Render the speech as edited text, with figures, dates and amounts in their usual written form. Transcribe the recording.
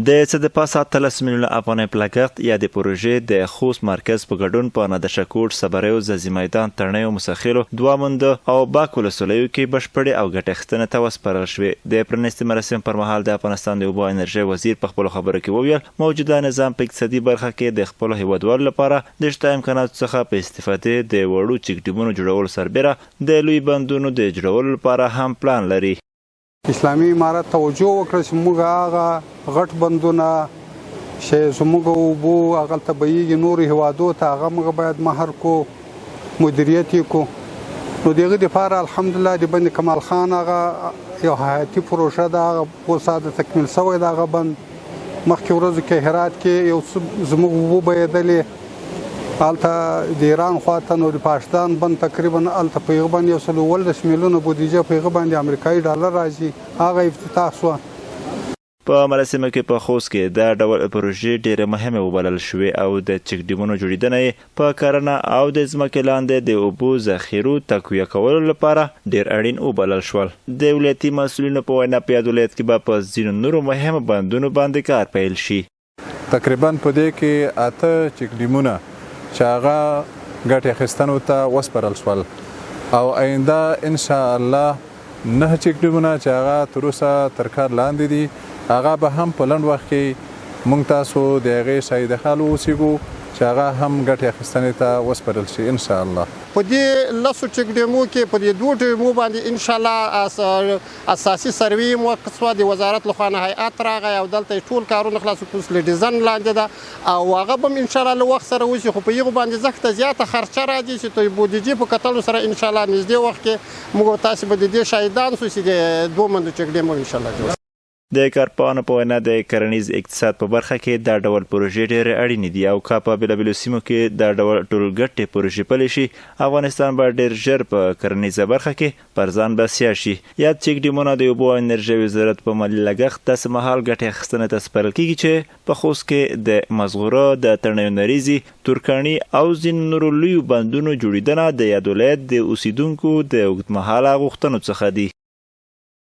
د څه د پاسه 13 میلیونه افغانۍ په لګښت یا د پروژې د خوست مرکز په ګډون په نادرشاه صبریو زازي میدان ترنۍ او مسخیلو دوه مند او باک ولسوالیو کې بشپړې او ګټه اخیستنې ته وسپارل شوې. د پرانیستي مراسم پر مهال د افغانستان د اوبو انرژي وزیر په خپلو خبرو کې وویل موجوده نظام په اقتصادي برخه کې د خپلو هیوادوالو لپاره د شته امکاناتو څخه په استفادې د وړو چک ډیمونو جوړولو سربیره د لوی بندونو د جوړولو لپاره هم پلان لري. اسلامي امارت توجه وکړه چې موږ هغه غټ بندونه چې زموږ اوبو هغه ته بهیږي نورو هیوادو ته هغه موږ باید مهر کو مدیریت یې کو. نو د هغې دپاره الحمدلله د بند کمال خان هغه یو حیاتي پروژه ده هغه اوس دا تکمیل شوی ده. هغه بند مخکې ورځو کې هرات کې یو څه زموږ اوبو بهېدلې هلته د ایران خواته نو د پاشدان بند تقریبا هلته په هغه باندې 114 میلیونه بودیجه په هغه باندې امریکایي ډالر راځي هغه افتتاح شوه. په مراسمو کې په خوست کې دا ډول پروژې ډېرې مهمې وبلل شوې او د چک ډیمونو جوړېدنه په کرنه او د ځمکې لاندې د اوبو ذخیرو تقویه کولو لپاره ډېر اړین وبلل شول. د ولایتي مسؤلینو په وینا په یاد ولایت کې به په ځینو نورو مهمو بندونو باندې کار پیل شي. تقریبا په دې کې 8 چک ډیمونه چې هغه ګټې اخیستنو ته وسپارل شول او آینده ان شاء الله 9 چک ډیمونه چې هغه تر اوسه تر کار لاندې دي هغه به هم په لنډ وخت کې موږ تاسو د هغې شاهد حال واوسېږو چې هغه هم ګټې اخیستنې ته وسپارل شي ان شاء الله. په دې 10 چک ډیمو کې په دې 2 ډیمو باندې ان شاء الله اساسي سروي موقت شوه د وزارت لخوا نه هیئات راغی او دلته ټول کارونه خلاص کړل ډیزاین لاندې ده او هغه به ان شاء الله له وخت سره وشي. خو په یغه باندې زخته زیاته خرچه راځي چې توي بودیجه په کتلو سره ان شاء الله نږدې وخت کې موږ تاسو به د دې شاهدان سو چې د 2 مند چک ډیمو ان شاء الله د کارپوهانو په وینا د کرنیز اقتصاد په برخه کې دا ډول پروژې ډېرې اړینې دي او که په بېلابېلو سیمو کې دا ډول ټولګټې پروژې پلې شي افغانستان به ډېر ژر په کرنیزه برخه کې پر ځان بسیا شي. یاد چک ډیمونه د اوبو او انرژۍ وزارت په مالي لګښت داسې مهال ګټې اخیستنې ته سپارل کېږي چې په خوست کې د مزغوره د ترنیو نریزي تورکاڼي او ځینو نورو لویو بندونو جوړېدنه د یاد ولایت د اوسیدونکو د اوږدمهاله غوښتنو څخه دي.